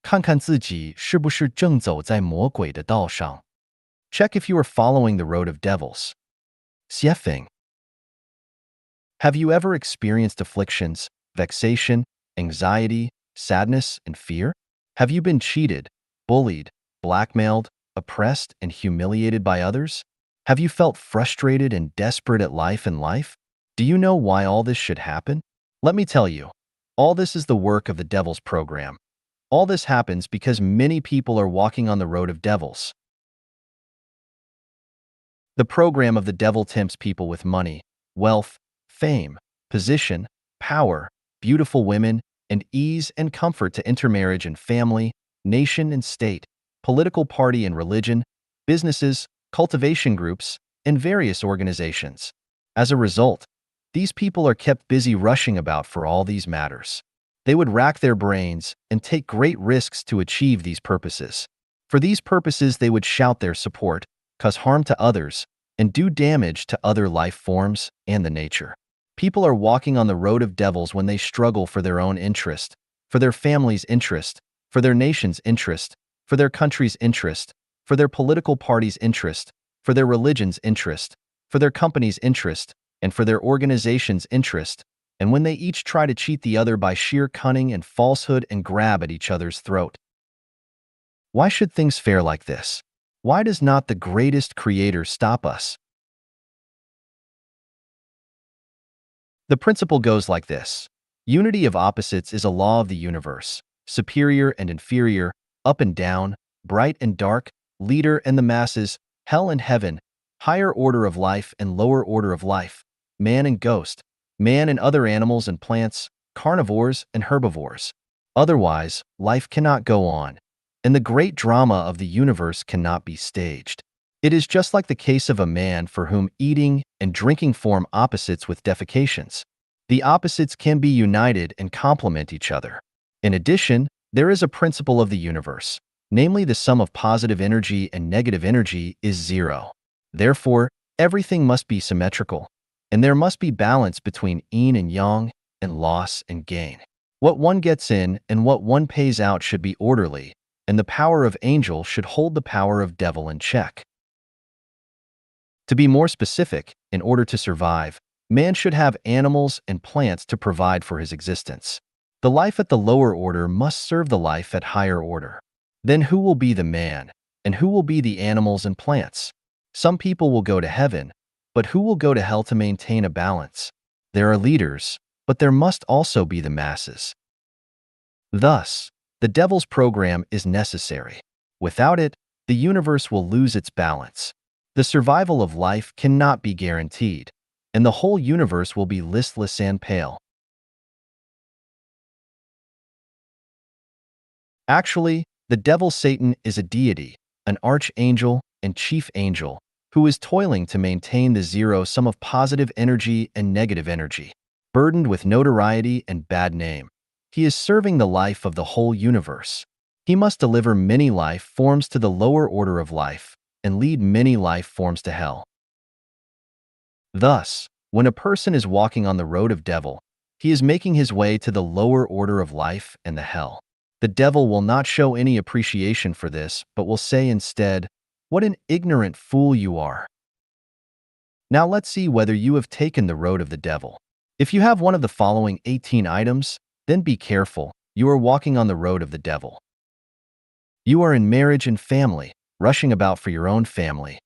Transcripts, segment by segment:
看看自己是不是正走在魔鬼的道上。Check if you are following the road of devils. 写 Have you ever experienced afflictions, vexation, anxiety, sadness, and fear? Have you been cheated, bullied, blackmailed, oppressed, and humiliated by others? Have you felt frustrated and desperate at life and life? Do you know why all this should happen? Let me tell you, all this is the work of the devil's program. All this happens because many people are walking on the road of devils. The program of the devil tempts people with money, wealth, fame, position, power, beautiful women, and ease and comfort to intermarriage and family, nation and state, political party and religion, businesses, cultivation groups, and various organizations. As a result, these people are kept busy rushing about for all these matters. They would rack their brains and take great risks to achieve these purposes. For these purposes, they would shout their support, cause harm to others, and do damage to other life forms and the nature. People are walking on the road of devils when they struggle for their own interest, for their family's interest, for their nation's interest, for their country's interest, for their political party's interest, for their religion's interest, for their company's interest, and for their organization's interest, and when they each try to cheat the other by sheer cunning and falsehood and grab at each other's throat. Why should things fare like this? Why does not the greatest Creator stop us? The principle goes like this. Unity of opposites is a law of the universe. Superior and inferior, up and down, bright and dark, leader and the masses, hell and heaven, higher order of life and lower order of life, man and ghost, man and other animals and plants, carnivores and herbivores. Otherwise, life cannot go on, and the great drama of the universe cannot be staged. It is just like the case of a man for whom eating and drinking form opposites with defecations. The opposites can be united and complement each other. In addition, there is a principle of the universe, namely the sum of positive energy and negative energy is zero. Therefore, everything must be symmetrical, and there must be balance between yin and yang, and loss and gain. What one gets in and what one pays out should be orderly, and the power of angel should hold the power of devil in check. To be more specific, in order to survive, man should have animals and plants to provide for his existence. The life at the lower order must serve the life at higher order. Then who will be the man, and who will be the animals and plants? Some people will go to heaven, but who will go to hell to maintain a balance? There are leaders, but there must also be the masses. Thus, the devil's program is necessary. Without it, the universe will lose its balance. The survival of life cannot be guaranteed, and the whole universe will be listless and pale. Actually, the devil Satan is a deity, an archangel and chief angel, who is toiling to maintain the zero sum of positive energy and negative energy. Burdened with notoriety and bad name, he is serving the life of the whole universe. He must deliver many life forms to the lower order of life and lead many life forms to hell. Thus, when a person is walking on the road of devil, he is making his way to the lower order of life and the hell. The devil will not show any appreciation for this, but will say instead, "What an ignorant fool you are." Now let's see whether you have taken the road of the devil. If you have one of the following 18 items, then be careful, you are walking on the road of the devil. You are in marriage and family, rushing about for your own family.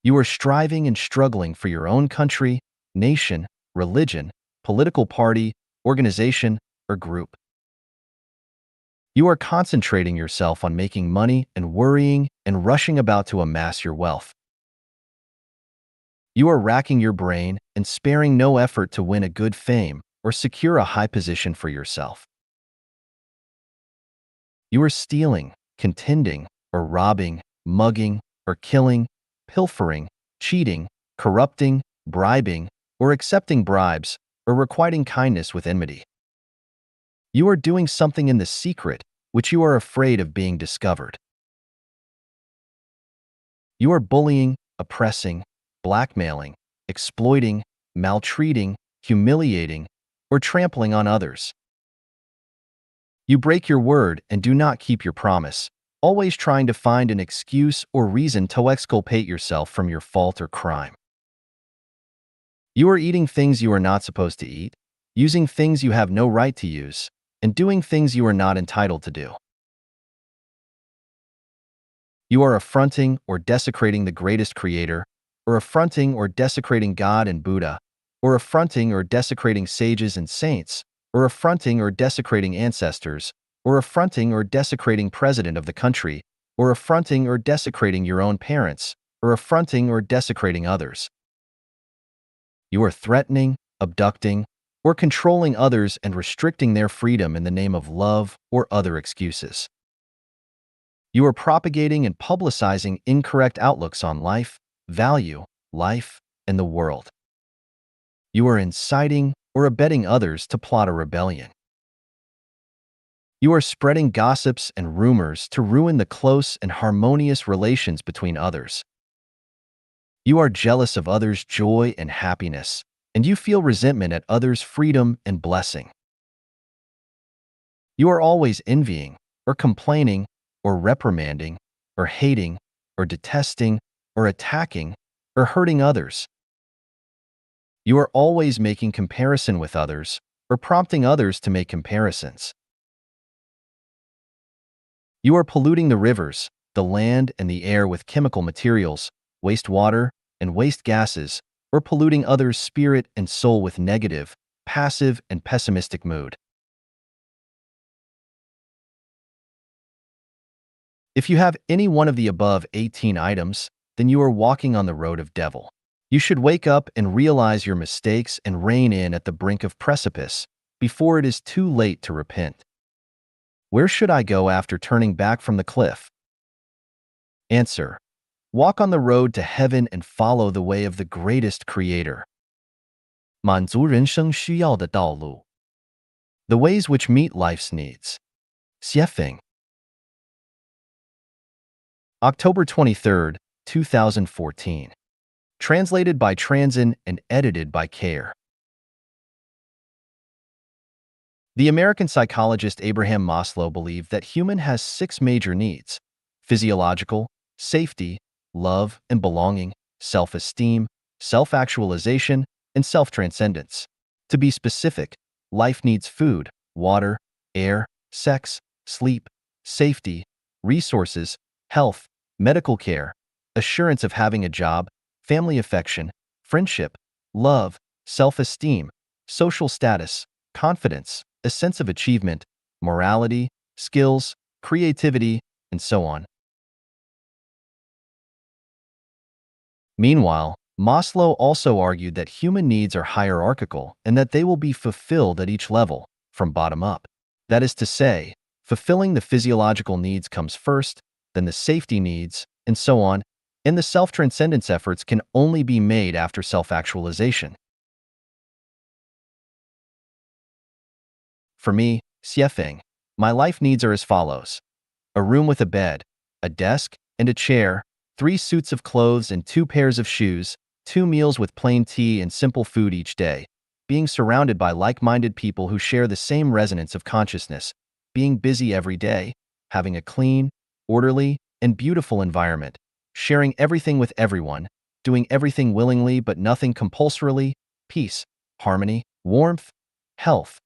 You are striving and struggling for your own country, nation, religion, political party, organization, or group. You are concentrating yourself on making money and worrying and rushing about to amass your wealth. You are racking your brain and sparing no effort to win a good fame or secure a high position for yourself. You are stealing, contending, or robbing, mugging, or killing, pilfering, cheating, corrupting, bribing, or accepting bribes, or requiting kindness with enmity. You are doing something in the secret, which you are afraid of being discovered. You are bullying, oppressing, blackmailing, exploiting, maltreating, humiliating, or trampling on others. You break your word and do not keep your promise, always trying to find an excuse or reason to exculpate yourself from your fault or crime. You are eating things you are not supposed to eat, using things you have no right to use, and doing things you are not entitled to do. You are affronting or desecrating the greatest creator, or affronting or desecrating God and Buddha, or affronting or desecrating sages and saints, or affronting or desecrating ancestors, or affronting or desecrating president of the country, or affronting or desecrating your own parents, or affronting or desecrating others. You are threatening, abducting, or controlling others and restricting their freedom in the name of love or other excuses. You are propagating and publicizing incorrect outlooks on life, value, life, and the world. You are inciting or abetting others to plot a rebellion. You are spreading gossips and rumors to ruin the close and harmonious relations between others. You are jealous of others' joy and happiness, and you feel resentment at others' freedom and blessing. You are always envying, or complaining, or reprimanding, or hating, or detesting, or attacking, or hurting others. You are always making comparison with others, or prompting others to make comparisons. You are polluting the rivers, the land, and the air with chemical materials, waste water, and waste gases, or polluting others' spirit and soul with negative, passive, and pessimistic mood. If you have any one of the above 18 items, then you are walking on the road of devil. You should wake up and realize your mistakes and rein in at the brink of precipice before it is too late to repent. Where should I go after turning back from the cliff? Answer: walk on the road to heaven and follow the way of the greatest creator. 满足人生需要的道路. The ways which meet life's needs. Xiefeng. October 23, 2014. Translated by Transin and edited by Care. The American psychologist Abraham Maslow believed that human has 6 major needs: physiological, safety, love and belonging, self-esteem, self-actualization, and self-transcendence. To be specific, life needs food, water, air, sex, sleep, safety, resources, health, medical care, assurance of having a job, family affection, friendship, love, self-esteem, social status, confidence, a sense of achievement, morality, skills, creativity, and so on. Meanwhile, Maslow also argued that human needs are hierarchical and that they will be fulfilled at each level, from bottom up. That is to say, fulfilling the physiological needs comes first, then the safety needs, and so on, and the self-transcendence efforts can only be made after self-actualization. For me, Xiefeng, my life needs are as follows: a room with a bed, a desk and a chair, 3 suits of clothes and 2 pairs of shoes, 2 meals with plain tea and simple food each day, being surrounded by like-minded people who share the same resonance of consciousness, being busy every day, having a clean, orderly, and beautiful environment, sharing everything with everyone, doing everything willingly but nothing compulsorily, peace, harmony, warmth, health,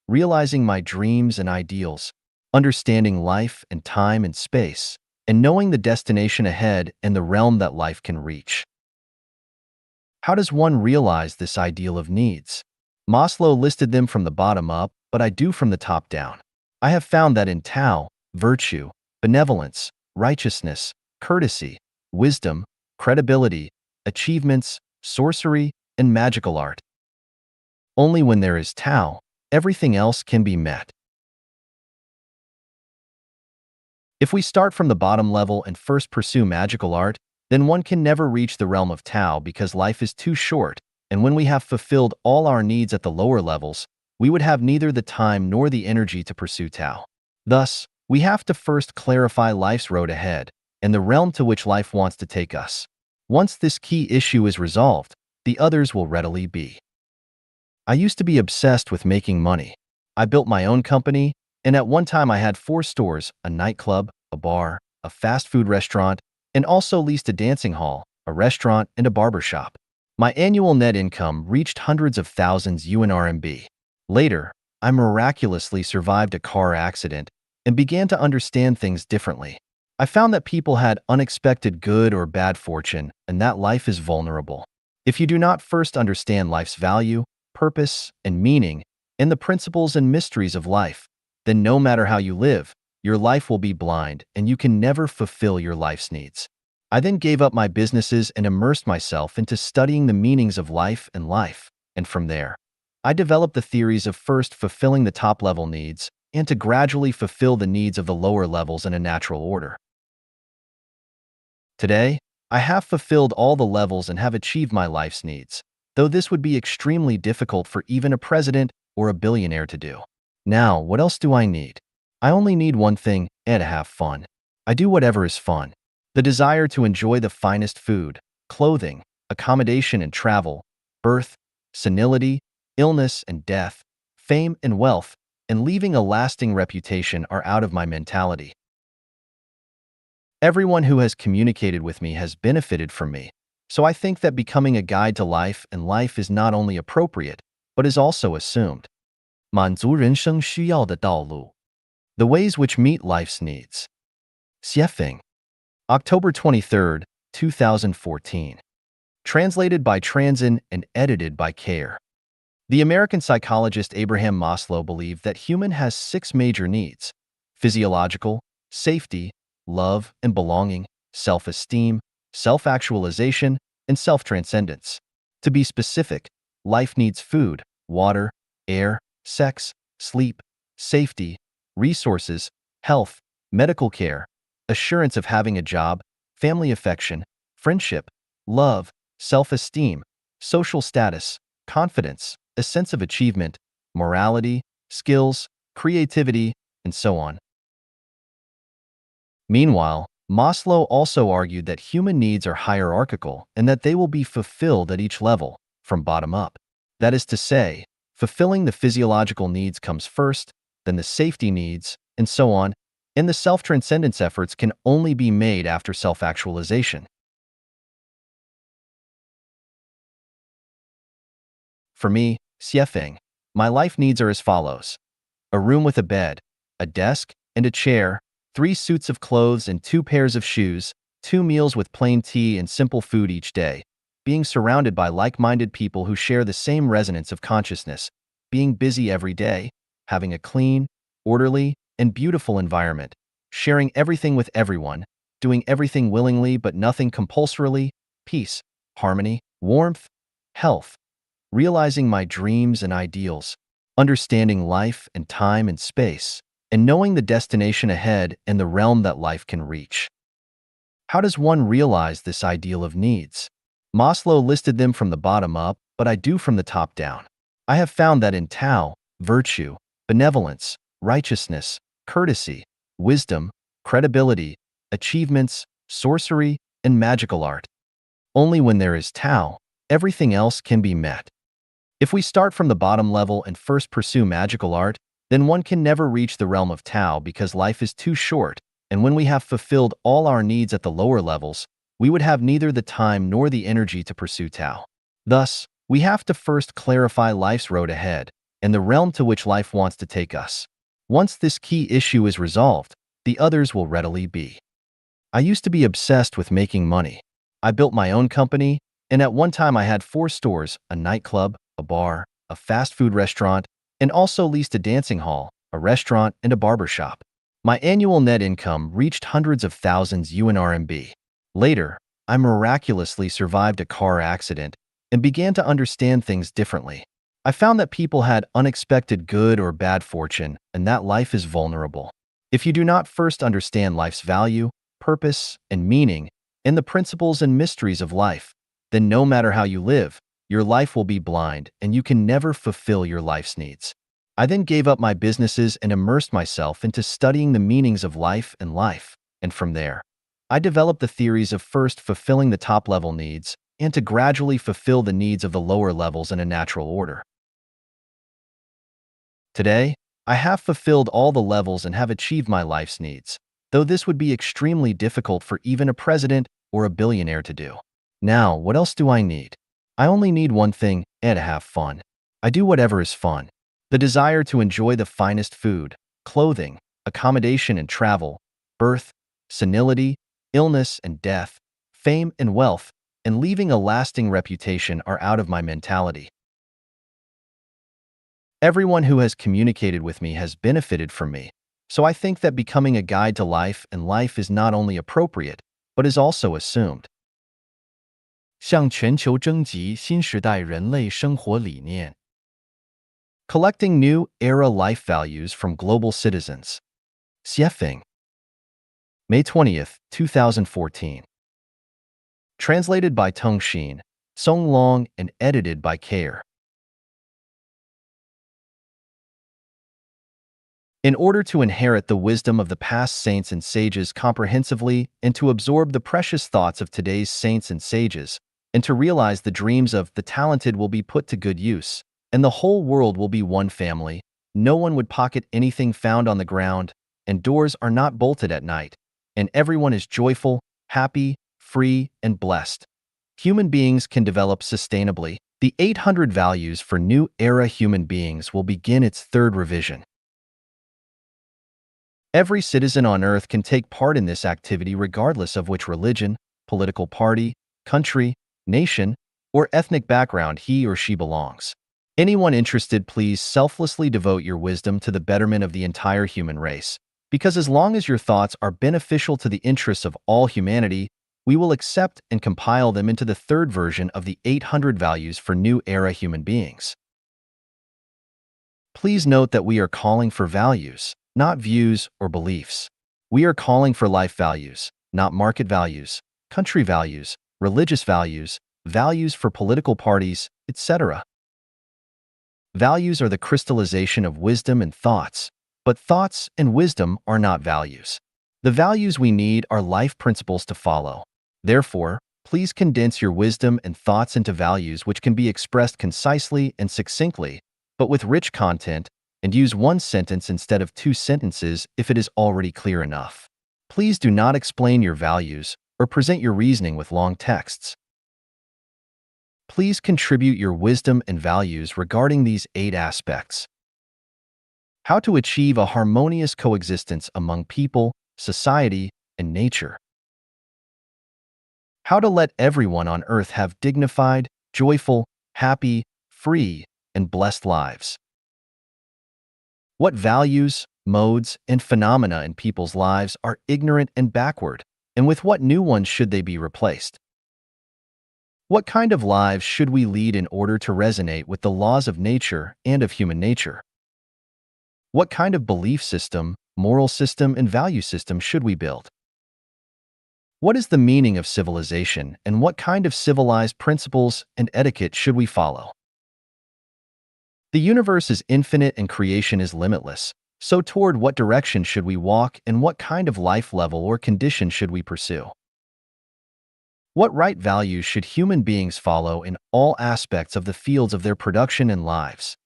realizing my dreams and ideals, understanding life and time and space, and knowing the destination ahead and the realm that life can reach. How does one realize this ideal of needs? Maslow listed them from the bottom up, but I do from the top down. I have found that in Tao, virtue, benevolence, righteousness, courtesy, wisdom, credibility, achievements, sorcery, and magical art. Only when there is Tao, everything else can be met. If we start from the bottom level and first pursue magical art, then one can never reach the realm of Tao because life is too short, and when we have fulfilled all our needs at the lower levels, we would have neither the time nor the energy to pursue Tao. Thus, we have to first clarify life's road ahead and the realm to which life wants to take us. Once this key issue is resolved, the others will readily be. I used to be obsessed with making money. I built my own company, And at one time I had 4 stores, a nightclub, a bar, a fast food restaurant, and also leased a dancing hall, a restaurant, and a barber shop. My annual net income reached hundreds of thousands UNRMB. Later, I miraculously survived a car accident and began to understand things differently. I found that people had unexpected good or bad fortune and that life is vulnerable. If you do not first understand life's value, purpose, and meaning, and the principles and mysteries of life, then no matter how you live, your life will be blind and you can never fulfill your life's needs. I then gave up my businesses and immersed myself into studying the meanings of life, and from there, I developed the theories of first fulfilling the top-level needs and to gradually fulfill the needs of the lower levels in a natural order. Today, I have fulfilled all the levels and have achieved my life's needs, though this would be extremely difficult for even a president or a billionaire to do. Now, what else do I need? I only need one thing, and to have fun. I do whatever is fun. The desire to enjoy the finest food, clothing, accommodation and travel, birth, senility, illness and death, fame and wealth, and leaving a lasting reputation are out of my mentality. Everyone who has communicated with me has benefited from me, so I think that becoming a guide to life and life is not only appropriate, but is also assumed. 满足人生需要的道路. The ways which meet life's needs. Xiefeng. October 23, 2014. Translated by Transin and edited by Care. The American psychologist Abraham Maslow believed that human has 6 major needs: physiological, safety, love and belonging, self-esteem, self-actualization, and self-transcendence. To be specific, life needs food, water, air, sex, sleep, safety, resources, health, medical care, assurance of having a job, family affection, friendship, love, self-esteem, social status, confidence, a sense of achievement, morality, skills, creativity, and so on. Meanwhile, Maslow also argued that human needs are hierarchical and that they will be fulfilled at each level, from bottom up. That is to say, fulfilling the physiological needs comes first, then the safety needs, and so on, and the self-transcendence efforts can only be made after self-actualization. For me, Xiefeng, my life needs are as follows: a room with a bed, a desk and a chair, 3 suits of clothes and 2 pairs of shoes, 2 meals with plain tea and simple food each day, being surrounded by like-minded people who share the same resonance of consciousness, being busy every day, having a clean, orderly, and beautiful environment, sharing everything with everyone, doing everything willingly but nothing compulsorily, peace, harmony, warmth, health, realizing my dreams and ideals, understanding life and time and space, and knowing the destination ahead and the realm that life can reach. How does one realize this ideal of needs? Maslow listed them from the bottom up, but I do from the top down. I have found that in Tao, virtue, benevolence, righteousness, courtesy, wisdom, credibility, achievements, sorcery, and magical art. Only when there is Tao, everything else can be met. If we start from the bottom level and first pursue magical art, then one can never reach the realm of Tao because life is too short, and when we have fulfilled all our needs at the lower levels, we would have neither the time nor the energy to pursue Tao. Thus, we have to first clarify life's road ahead and the realm to which life wants to take us. Once this key issue is resolved, the others will readily be. I used to be obsessed with making money. I built my own company, and at one time I had 4 stores, a nightclub, a bar, a fast food restaurant, and also leased a dancing hall, a restaurant, and a barber shop. My annual net income reached hundreds of thousands UNRMB. Later, I miraculously survived a car accident and began to understand things differently. I found that people had unexpected good or bad fortune and that life is vulnerable. If you do not first understand life's value, purpose, and meaning, and the principles and mysteries of life, then no matter how you live, your life will be blind and you can never fulfill your life's needs. I then gave up my businesses and immersed myself into studying the meanings of life, and from there, I developed the theories of first fulfilling the top-level needs and to gradually fulfill the needs of the lower levels in a natural order. Today, I have fulfilled all the levels and have achieved my life's needs, though this would be extremely difficult for even a president or a billionaire to do. Now, what else do I need? I only need one thing, and to have fun. I do whatever is fun. The desire to enjoy the finest food, clothing, accommodation and travel, birth, senility, illness and death, fame and wealth, and leaving a lasting reputation are out of my mentality. Everyone who has communicated with me has benefited from me, so I think that becoming a guide to life and life is not only appropriate, but is also assumed. 向全球征集新时代人类生活理念。Collecting new era life values from global citizens. Xiefeng. May 20th, 2014. Translated by Tong Xin, Song Long, and edited by Kair. In order to inherit the wisdom of the past saints and sages comprehensively and to absorb the precious thoughts of today's saints and sages, and to realize the dreams of the talented will be put to good use, and the whole world will be one family, no one would pocket anything found on the ground, and doors are not bolted at night, and everyone is joyful, happy, free, and blessed. Human beings can develop sustainably. The 800 Values for New Era Human Beings will begin its third revision. Every citizen on Earth can take part in this activity regardless of which religion, political party, country, nation, or ethnic background he or she belongs. Anyone interested, please selflessly devote your wisdom to the betterment of the entire human race, because as long as your thoughts are beneficial to the interests of all humanity, we will accept and compile them into the third version of the 800 Values for New Era Human Beings. Please note that we are calling for values, not views or beliefs. We are calling for life values, not market values, country values, religious values, values for political parties, etc. Values are the crystallization of wisdom and thoughts, but thoughts and wisdom are not values. The values we need are life principles to follow. Therefore, please condense your wisdom and thoughts into values which can be expressed concisely and succinctly, but with rich content, and use one sentence instead of two sentences if it is already clear enough. Please do not explain your values or present your reasoning with long texts. Please contribute your wisdom and values regarding these 8 aspects. How to achieve a harmonious coexistence among people, society, and nature. How to let everyone on Earth have dignified, joyful, happy, free, and blessed lives. What values, modes, and phenomena in people's lives are ignorant and backward, and with what new ones should they be replaced? What kind of lives should we lead in order to resonate with the laws of nature and of human nature? What kind of belief system, moral system, and value system should we build? What is the meaning of civilization, and what kind of civilized principles and etiquette should we follow? The universe is infinite and creation is limitless, so toward what direction should we walk and what kind of life level or condition should we pursue? What right values should human beings follow in all aspects of the fields of their production and lives?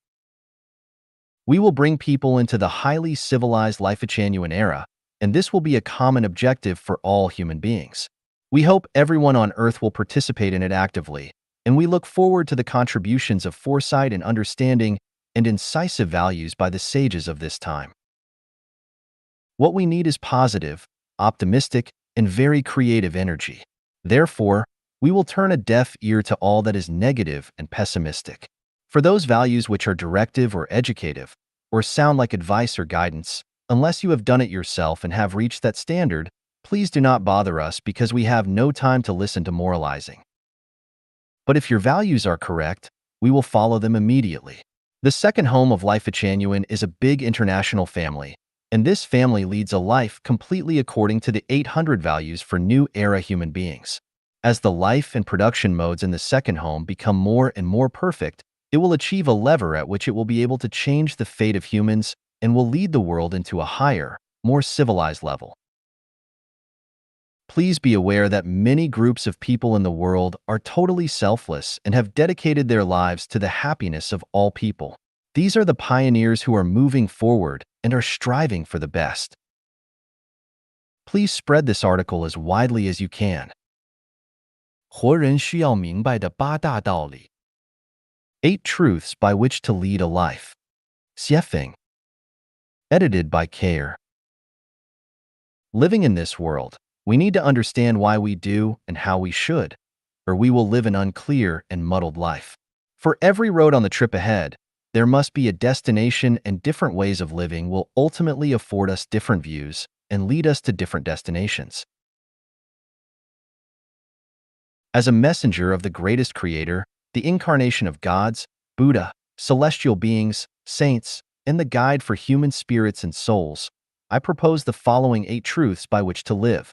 We will bring people into the highly civilized Life-Genuine era, and this will be a common objective for all human beings. We hope everyone on Earth will participate in it actively, and we look forward to the contributions of foresight and understanding and incisive values by the sages of this time. What we need is positive, optimistic, and very creative energy. Therefore, we will turn a deaf ear to all that is negative and pessimistic. For those values which are directive or educative, or sound like advice or guidance, unless you have done it yourself and have reached that standard, please do not bother us because we have no time to listen to moralizing. But if your values are correct, we will follow them immediately. The second home of Life-Genuine is a big international family, and this family leads a life completely according to the 800 Values for New Era Human Beings. As the life and production modes in the second home become more and more perfect, it will achieve a lever at which it will be able to change the fate of humans and will lead the world into a higher, more civilized level. Please be aware that many groups of people in the world are totally selfless and have dedicated their lives to the happiness of all people. These are the pioneers who are moving forward and are striving for the best. Please spread this article as widely as you can. 活人需要明白的八大道理。8 Truths by Which to Lead a Life. Xiefeng. Edited by Kair. Living in this world, we need to understand why we do and how we should, or we will live an unclear and muddled life. For every road on the trip ahead, there must be a destination, and different ways of living will ultimately afford us different views and lead us to different destinations. As a messenger of the greatest creator, the incarnation of gods, Buddha, celestial beings, saints, and the guide for human spirits and souls, I propose the following 8 truths by which to live.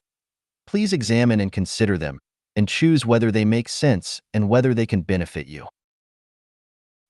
Please examine and consider them, and choose whether they make sense and whether they can benefit you.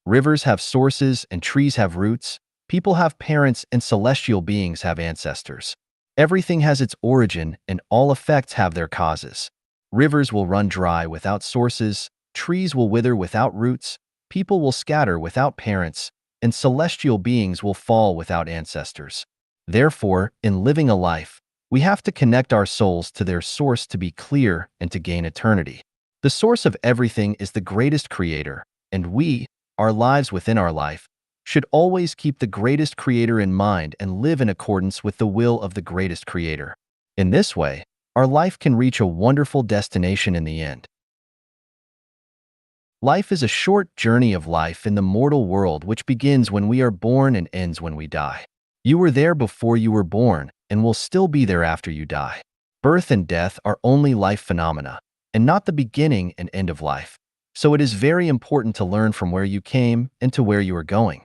Rivers have sources and trees have roots. People have parents and celestial beings have ancestors. Everything has its origin and all effects have their causes. Rivers will run dry without sources, trees will wither without roots, people will scatter without parents, and celestial beings will fall without ancestors. Therefore, in living a life, we have to connect our souls to their source to be clear and to gain eternity. The source of everything is the greatest creator, and we, our lives within our life, should always keep the greatest creator in mind and live in accordance with the will of the greatest creator. In this way, our life can reach a wonderful destination in the end. Life is a short journey of life in the mortal world which begins when we are born and ends when we die. You were there before you were born and will still be there after you die. Birth and death are only life phenomena, and not the beginning and end of life. So it is very important to learn from where you came and to where you are going.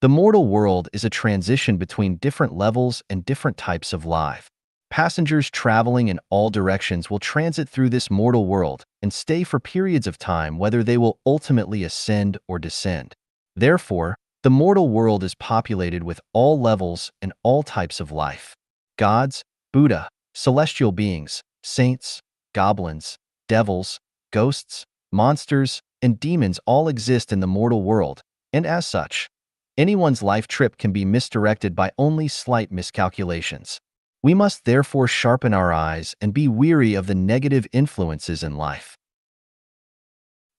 The mortal world is a transition between different levels and different types of life. Passengers traveling in all directions will transit through this mortal world and stay for periods of time, whether they will ultimately ascend or descend. Therefore, the mortal world is populated with all levels and all types of life. Gods, Buddha, celestial beings, saints, goblins, devils, ghosts, monsters, and demons all exist in the mortal world, and as such, anyone's life trip can be misdirected by only slight miscalculations. We must therefore sharpen our eyes and be weary of the negative influences in life.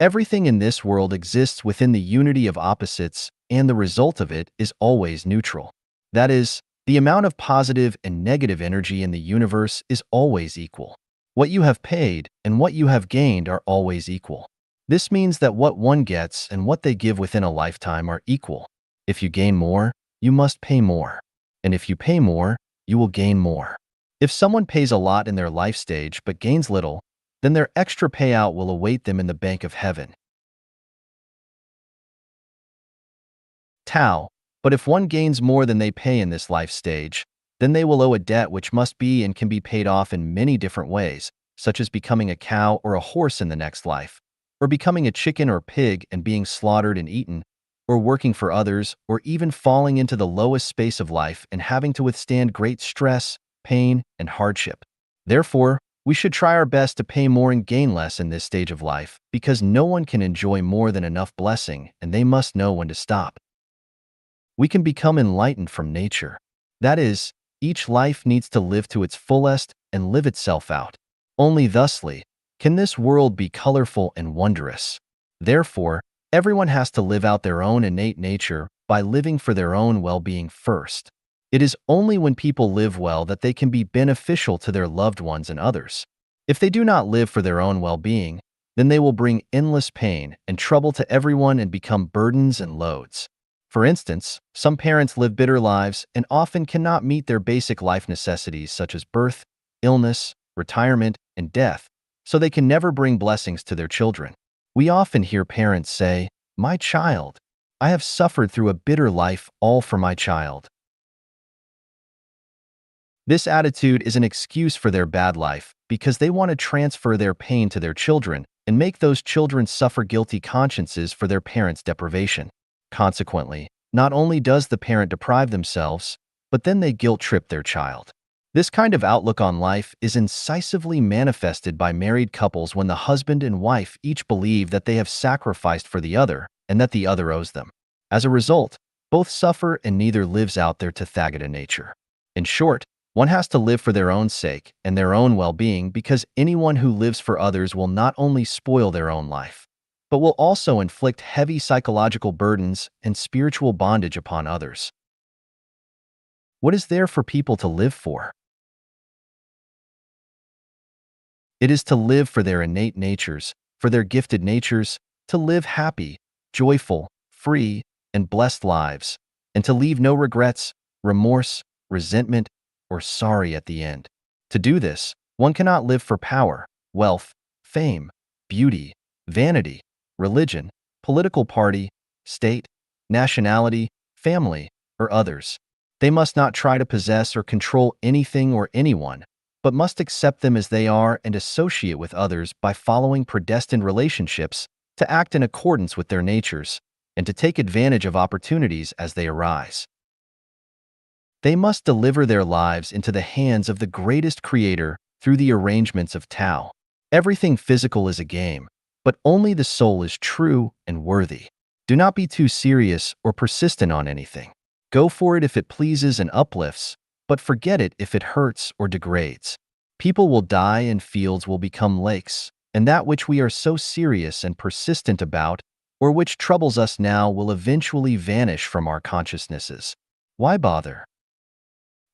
Everything in this world exists within the unity of opposites, and the result of it is always neutral. That is, the amount of positive and negative energy in the universe is always equal. What you have paid and what you have gained are always equal. This means that what one gets and what they give within a lifetime are equal. If you gain more, you must pay more. And if you pay more, you will gain more. If someone pays a lot in their life stage but gains little, then their extra payout will await them in the bank of heaven. Tao, but if one gains more than they pay in this life stage, then they will owe a debt which must be and can be paid off in many different ways, such as becoming a cow or a horse in the next life, or becoming a chicken or pig and being slaughtered and eaten, or working for others, or even falling into the lowest space of life and having to withstand great stress, pain, and hardship. Therefore, we should try our best to pay more and gain less in this stage of life, because no one can enjoy more than enough blessing, and they must know when to stop. We can become enlightened from nature. That is, each life needs to live to its fullest and live itself out. Only thusly can this world be colorful and wondrous. Therefore, everyone has to live out their own innate nature by living for their own well-being first. It is only when people live well that they can be beneficial to their loved ones and others. If they do not live for their own well-being, then they will bring endless pain and trouble to everyone and become burdens and loads. For instance, some parents live bitter lives and often cannot meet their basic life necessities such as birth, illness, retirement, and death, so they can never bring blessings to their children. We often hear parents say, "My child, I have suffered through a bitter life all for my child." This attitude is an excuse for their bad life because they want to transfer their pain to their children and make those children suffer guilty consciences for their parents' deprivation. Consequently, not only does the parent deprive themselves, but then they guilt-trip their child. This kind of outlook on life is incisively manifested by married couples when the husband and wife each believe that they have sacrificed for the other and that the other owes them. As a result, both suffer and neither lives out their Tathagata nature. In short, one has to live for their own sake and their own well-being, because anyone who lives for others will not only spoil their own life, but will also inflict heavy psychological burdens and spiritual bondage upon others. What is there for people to live for? It is to live for their innate natures, for their gifted natures, to live happy, joyful, free, and blessed lives, and to leave no regrets, remorse, resentment, or sorry at the end. To do this, one cannot live for power, wealth, fame, beauty, vanity, religion, political party, state, nationality, family, or others. They must not try to possess or control anything or anyone, but must accept them as they are and associate with others by following predestined relationships, to act in accordance with their natures, and to take advantage of opportunities as they arise. They must deliver their lives into the hands of the greatest creator through the arrangements of Tao. Everything physical is a game, but only the soul is true and worthy. Do not be too serious or persistent on anything. Go for it if it pleases and uplifts, but forget it if it hurts or degrades. People will die and fields will become lakes, and that which we are so serious and persistent about, or which troubles us now, will eventually vanish from our consciousnesses. Why bother?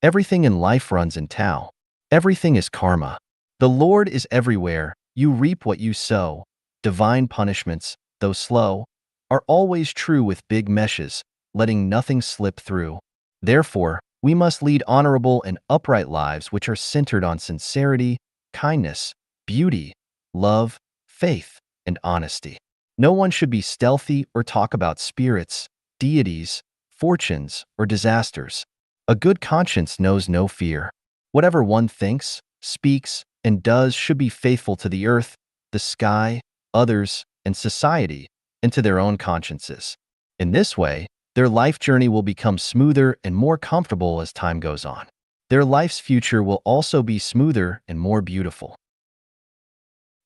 Everything in life runs in Tao. Everything is karma. The Lord is everywhere. You reap what you sow. Divine punishments, though slow, are always true with big meshes, letting nothing slip through. Therefore, we must lead honorable and upright lives which are centered on sincerity, kindness, beauty, love, faith, and honesty. No one should be stealthy or talk about spirits, deities, fortunes, or disasters. A good conscience knows no fear. Whatever one thinks, speaks, and does should be faithful to the earth, the sky, others, and society, and to their own consciences. In this way, their life journey will become smoother and more comfortable as time goes on. Their life's future will also be smoother and more beautiful.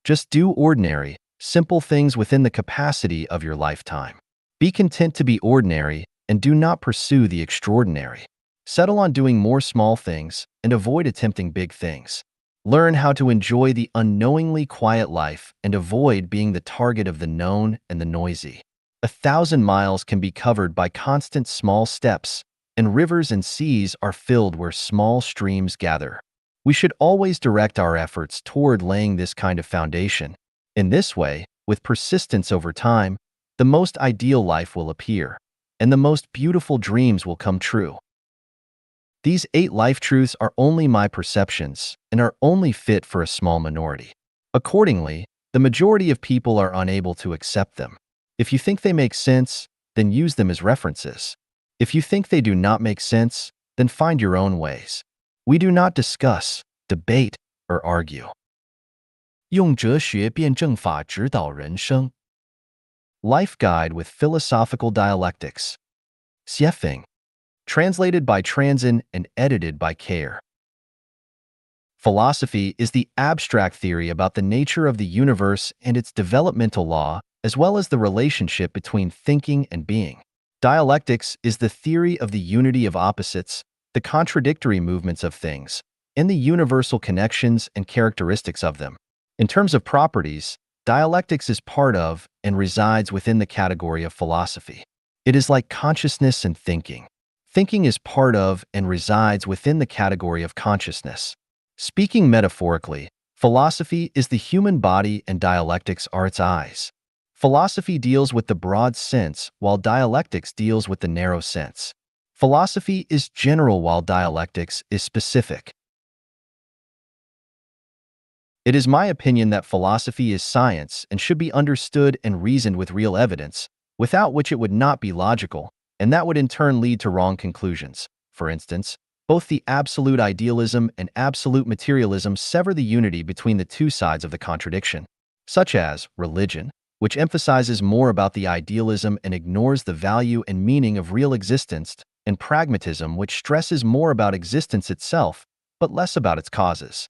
Just do ordinary, simple things within the capacity of your lifetime. Be content to be ordinary and do not pursue the extraordinary. Settle on doing more small things and avoid attempting big things. Learn how to enjoy the unknowingly quiet life and avoid being the target of the known and the noisy. 1,000 miles can be covered by constant small steps, and rivers and seas are filled where small streams gather. We should always direct our efforts toward laying this kind of foundation. In this way, with persistence over time, the most ideal life will appear, and the most beautiful dreams will come true. These 8 life truths are only my perceptions and are only fit for a small minority. Accordingly, the majority of people are unable to accept them. If you think they make sense, then use them as references. If you think they do not make sense, then find your own ways. We do not discuss, debate, or argue. 用哲学辩证法指导人生。 Life Guide with Philosophical Dialectics. Xiefeng. Translated by Transin and edited by Care. Philosophy is the abstract theory about the nature of the universe and its developmental law, as well as the relationship between thinking and being. Dialectics is the theory of the unity of opposites, the contradictory movements of things, and the universal connections and characteristics of them. In terms of properties, dialectics is part of and resides within the category of philosophy. It is like consciousness and thinking. Thinking is part of and resides within the category of consciousness. Speaking metaphorically, philosophy is the human body and dialectics are its eyes. Philosophy deals with the broad sense, while dialectics deals with the narrow sense. Philosophy is general while dialectics is specific. It is my opinion that philosophy is science and should be understood and reasoned with real evidence, without which it would not be logical, and that would in turn lead to wrong conclusions. For instance, both the absolute idealism and absolute materialism sever the unity between the two sides of the contradiction, such as religion, which emphasizes more about the idealism and ignores the value and meaning of real existence, and pragmatism, which stresses more about existence itself, but less about its causes.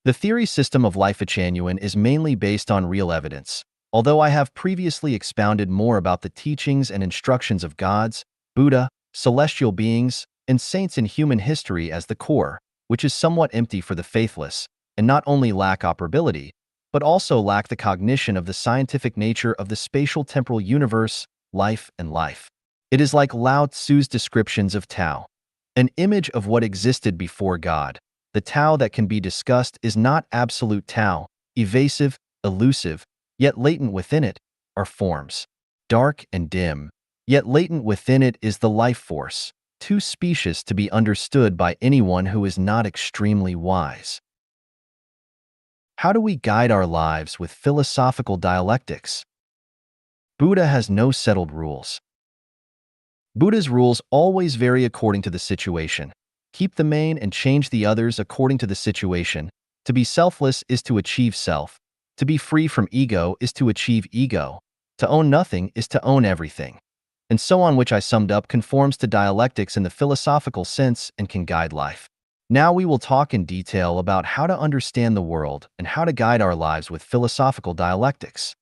The theory system of Life Genuine is mainly based on real evidence, although I have previously expounded more about the teachings and instructions of gods, Buddha, celestial beings, and saints in human history as the core, which is somewhat empty for the faithless, and not only lack operability, but also lack the cognition of the scientific nature of the spatial temporal universe, life and life. It is like Lao Tzu's descriptions of Tao, an image of what existed before God. The Tao that can be discussed is not absolute Tao, evasive, elusive, yet latent within it are forms. Dark and dim, yet latent within it is the life force, too specious to be understood by anyone who is not extremely wise. How do we guide our lives with philosophical dialectics? Buddha has no settled rules. Buddha's rules always vary according to the situation. Keep the main and change the others according to the situation. To be selfless is to achieve self. To be free from ego is to achieve ego. To own nothing is to own everything. And so on, which I summed up conforms to dialectics in the philosophical sense and can guide life. Now we will talk in detail about how to understand the world and how to guide our lives with philosophical dialectics.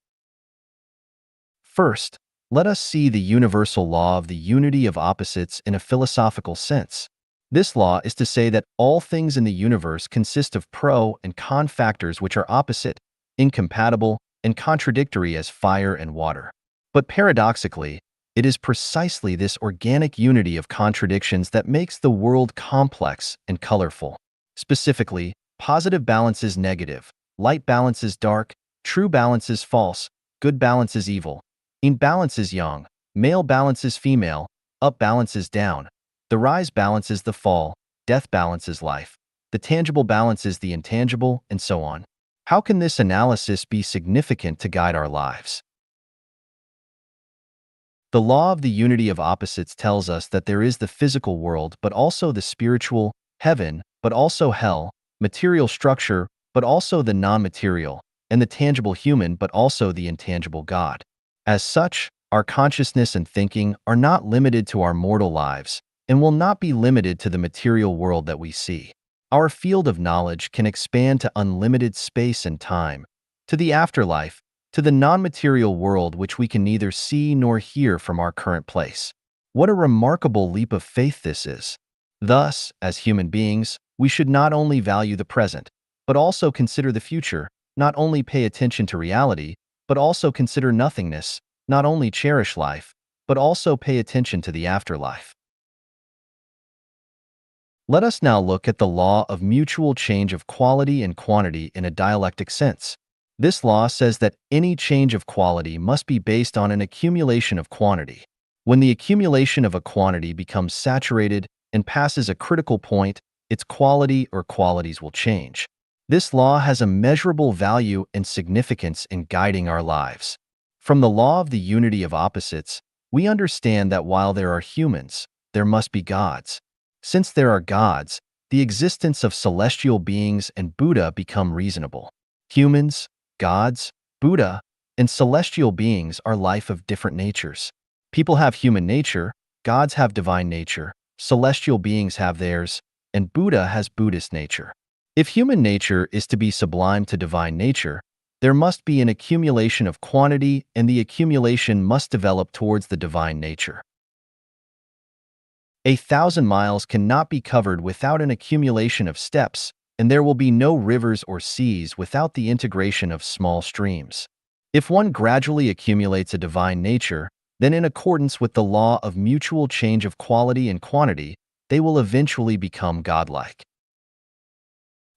First, let us see the universal law of the unity of opposites in a philosophical sense. This law is to say that all things in the universe consist of pro and con factors which are opposite, incompatible, and contradictory as fire and water. But paradoxically, it is precisely this organic unity of contradictions that makes the world complex and colorful. Specifically, positive balance is negative, light balance is dark, true balance is false, good balance is evil, yin balance is yang, male balance is female, up balance is down, the rise balance is the fall, death balance is life, the tangible balance is the intangible, and so on. How can this analysis be significant to guide our lives? The law of the unity of opposites tells us that there is the physical world, but also the spiritual, heaven, but also hell, material structure, but also the non-material, and the tangible human, but also the intangible God. As such, our consciousness and thinking are not limited to our mortal lives, and will not be limited to the material world that we see. Our field of knowledge can expand to unlimited space and time, to the afterlife, to the non-material world which we can neither see nor hear from our current place. What a remarkable leap of faith this is! Thus, as human beings, we should not only value the present, but also consider the future, not only pay attention to reality, but also consider nothingness, not only cherish life, but also pay attention to the afterlife. Let us now look at the law of mutual change of quality and quantity in a dialectic sense. This law says that any change of quality must be based on an accumulation of quantity. When the accumulation of a quantity becomes saturated and passes a critical point, its quality or qualities will change. This law has a measurable value and significance in guiding our lives. From the law of the unity of opposites, we understand that while there are humans, there must be gods. Since there are gods, the existence of celestial beings and Buddha become reasonable. Humans, gods, Buddha, and celestial beings are life of different natures. People have human nature, gods have divine nature, celestial beings have theirs, and Buddha has Buddhist nature. If human nature is to be sublime to divine nature, there must be an accumulation of quantity, and the accumulation must develop towards the divine nature. 1,000 miles cannot be covered without an accumulation of steps, and there will be no rivers or seas without the integration of small streams. If one gradually accumulates a divine nature, then in accordance with the law of mutual change of quality and quantity, they will eventually become godlike.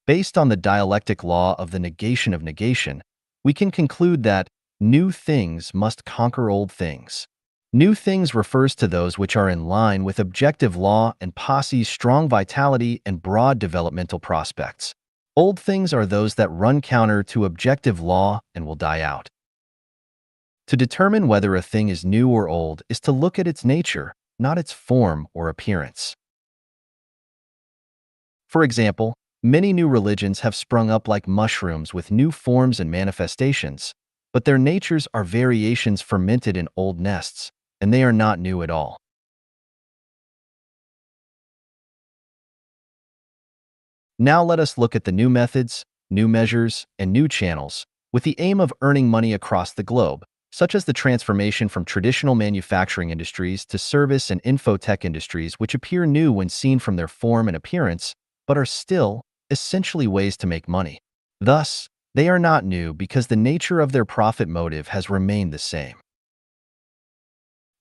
Based on the dialectic law of the negation of negation, we can conclude that new things must conquer old things. New things refers to those which are in line with objective law and posse's strong vitality and broad developmental prospects. Old things are those that run counter to objective law and will die out. To determine whether a thing is new or old is to look at its nature, not its form or appearance. For example, many new religions have sprung up like mushrooms with new forms and manifestations, but their natures are variations fermented in old nests, and they are not new at all. Now let us look at the new methods, new measures, and new channels, with the aim of earning money across the globe, such as the transformation from traditional manufacturing industries to service and infotech industries, which appear new when seen from their form and appearance, but are still, essentially, ways to make money. Thus, they are not new because the nature of their profit motive has remained the same.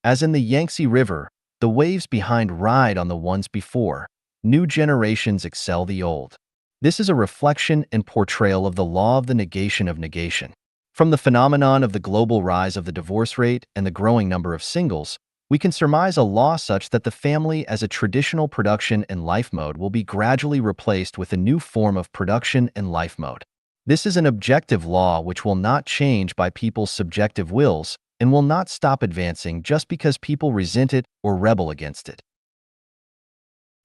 As in the Yangtze River, the waves behind ride on the ones before. New generations excel the old. This is a reflection and portrayal of the law of the negation of negation. From the phenomenon of the global rise of the divorce rate and the growing number of singles, we can surmise a law such that the family as a traditional production and life mode will be gradually replaced with a new form of production and life mode. This is an objective law which will not change by people's subjective wills and will not stop advancing just because people resent it or rebel against it.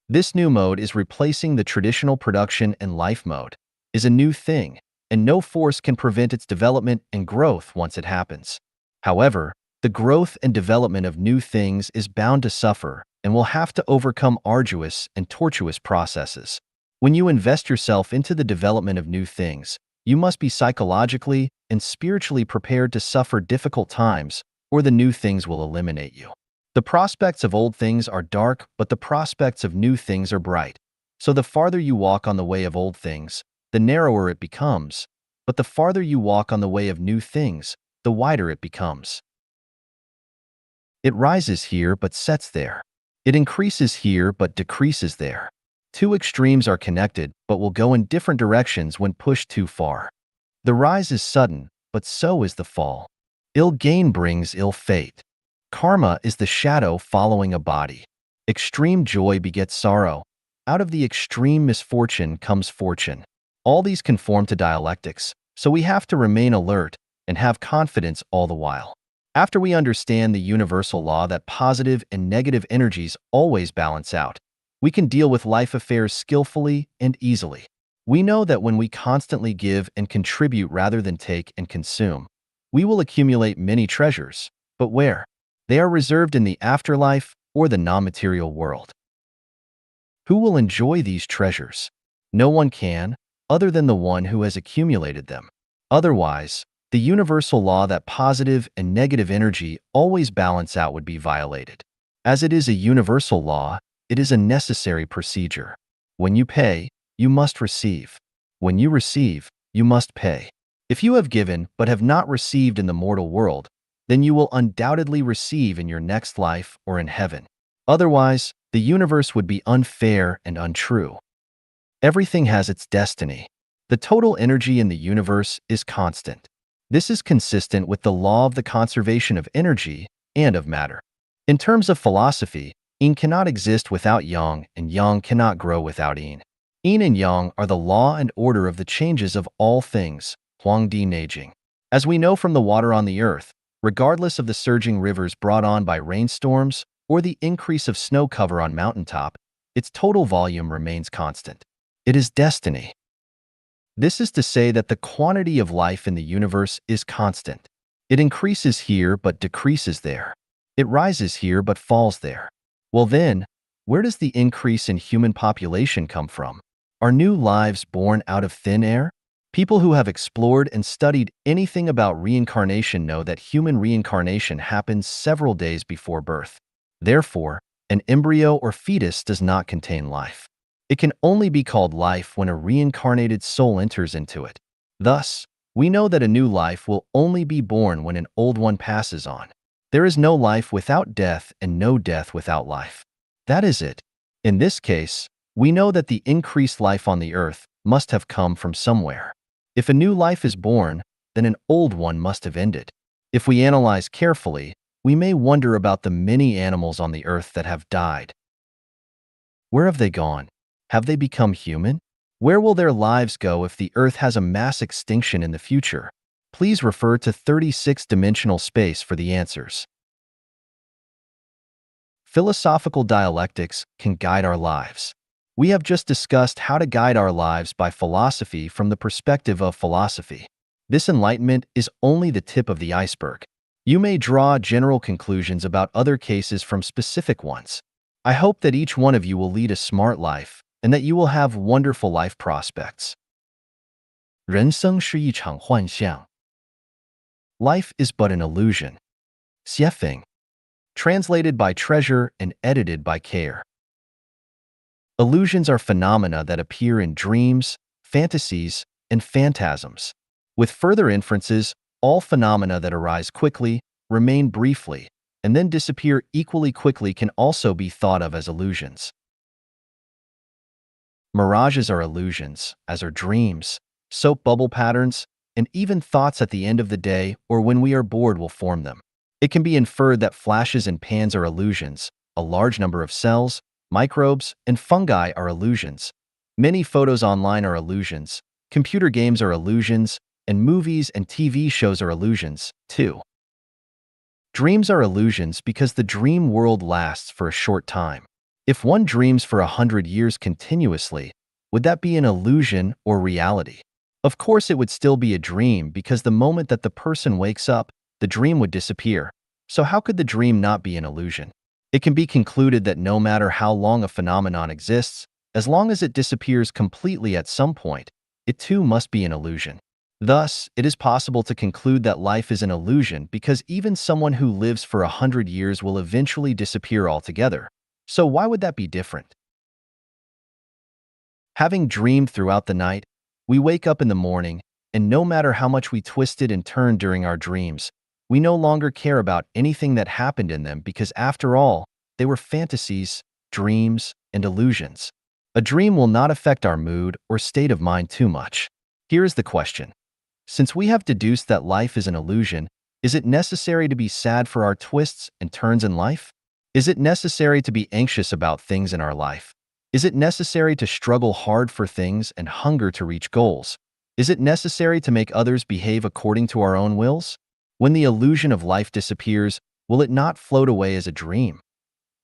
This new mode is replacing the traditional production and life mode, is a new thing, and no force can prevent its development and growth once it happens. However, the growth and development of new things is bound to suffer and will have to overcome arduous and tortuous processes. When you invest yourself into the development of new things, you must be psychologically and spiritually prepared to suffer difficult times, or the new things will eliminate you. The prospects of old things are dark, but the prospects of new things are bright. So the farther you walk on the way of old things, the narrower it becomes, but the farther you walk on the way of new things, the wider it becomes. It rises here but sets there. It increases here but decreases there. Two extremes are connected but will go in different directions when pushed too far. The rise is sudden, but so is the fall. Ill gain brings ill fate. Karma is the shadow following a body. Extreme joy begets sorrow. Out of the extreme misfortune comes fortune. All these conform to dialectics, so we have to remain alert and have confidence all the while. After we understand the universal law that positive and negative energies always balance out, we can deal with life affairs skillfully and easily. We know that when we constantly give and contribute rather than take and consume, we will accumulate many treasures. But where? They are reserved in the afterlife or the non-material world. Who will enjoy these treasures? No one can, other than the one who has accumulated them. Otherwise, the universal law that positive and negative energy always balance out would be violated. As it is a universal law, it is a necessary procedure. When you pay, you must receive. When you receive, you must pay. If you have given but have not received in the mortal world, then you will undoubtedly receive in your next life or in heaven. Otherwise, the universe would be unfair and untrue. Everything has its destiny. The total energy in the universe is constant. This is consistent with the law of the conservation of energy and of matter. In terms of philosophy, yin cannot exist without yang, and yang cannot grow without yin. Yin and yang are the law and order of the changes of all things, Huangdi Neijing. As we know from the water on the earth, regardless of the surging rivers brought on by rainstorms or the increase of snow cover on mountaintop, its total volume remains constant. It is destiny. This is to say that the quantity of life in the universe is constant. It increases here but decreases there. It rises here but falls there. Well then, where does the increase in human population come from? Are new lives born out of thin air? People who have explored and studied anything about reincarnation know that human reincarnation happens several days before birth. Therefore, an embryo or fetus does not contain life. It can only be called life when a reincarnated soul enters into it. Thus, we know that a new life will only be born when an old one passes on. There is no life without death and no death without life. That is it. In this case, we know that the increased life on the earth must have come from somewhere. If a new life is born, then an old one must have ended. If we analyze carefully, we may wonder about the many animals on the earth that have died. Where have they gone? Have they become human? Where will their lives go if the earth has a mass extinction in the future? Please refer to 36-dimensional space for the answers. Philosophical dialectics can guide our lives. We have just discussed how to guide our lives by philosophy from the perspective of philosophy. This enlightenment is only the tip of the iceberg. You may draw general conclusions about other cases from specific ones. I hope that each one of you will lead a smart life and that you will have wonderful life prospects. 人生是一场幻象。Life is but an illusion. Xiefeng. Translated by Treasure and edited by Care. Illusions are phenomena that appear in dreams, fantasies, and phantasms. With further inferences, all phenomena that arise quickly, remain briefly, and then disappear equally quickly can also be thought of as illusions. Mirages are illusions, as are dreams, soap bubble patterns, and even thoughts at the end of the day or when we are bored will form them. It can be inferred that flashes and pans are illusions, a large number of cells, microbes, and fungi are illusions. Many photos online are illusions, computer games are illusions, and movies and TV shows are illusions, too. Dreams are illusions because the dream world lasts for a short time. If one dreams for 100 years continuously, would that be an illusion or reality? Of course it would still be a dream because the moment that the person wakes up, the dream would disappear. So how could the dream not be an illusion? It can be concluded that no matter how long a phenomenon exists, as long as it disappears completely at some point, it too must be an illusion. Thus, it is possible to conclude that life is an illusion because even someone who lives for 100 years will eventually disappear altogether. So why would that be different? Having dreamed throughout the night, we wake up in the morning, and no matter how much we twisted and turned during our dreams, we no longer care about anything that happened in them because after all, they were fantasies, dreams, and illusions. A dream will not affect our mood or state of mind too much. Here is the question. Since we have deduced that life is an illusion, is it necessary to be sad for our twists and turns in life? Is it necessary to be anxious about things in our life? Is it necessary to struggle hard for things and hunger to reach goals? Is it necessary to make others behave according to our own wills? When the illusion of life disappears, will it not float away as a dream?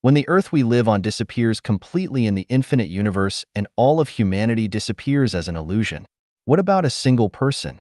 When the earth we live on disappears completely in the infinite universe and all of humanity disappears as an illusion, what about a single person?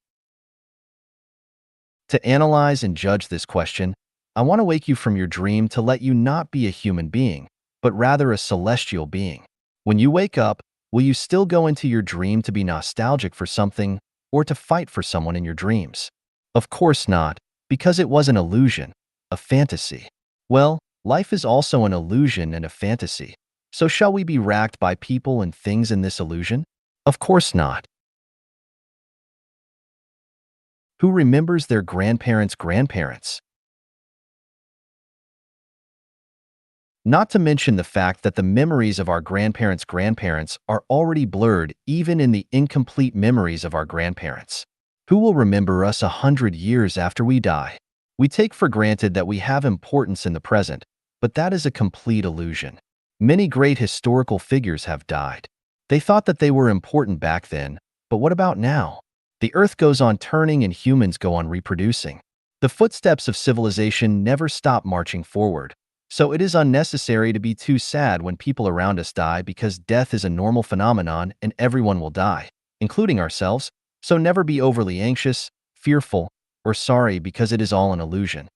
To analyze and judge this question, I want to wake you from your dream to let you not be a human being, but rather a celestial being. When you wake up, will you still go into your dream to be nostalgic for something or to fight for someone in your dreams? Of course not, because it was an illusion, a fantasy. Well, life is also an illusion and a fantasy. So shall we be racked by people and things in this illusion? Of course not. Who remembers their grandparents' grandparents? Not to mention the fact that the memories of our grandparents' grandparents are already blurred even in the incomplete memories of our grandparents. Who will remember us 100 years after we die? We take for granted that we have importance in the present, but that is a complete illusion. Many great historical figures have died. They thought that they were important back then, but what about now? The earth goes on turning and humans go on reproducing. The footsteps of civilization never stop marching forward. So it is unnecessary to be too sad when people around us die because death is a normal phenomenon and everyone will die, including ourselves, so never be overly anxious, fearful, or sorry because it is all an illusion.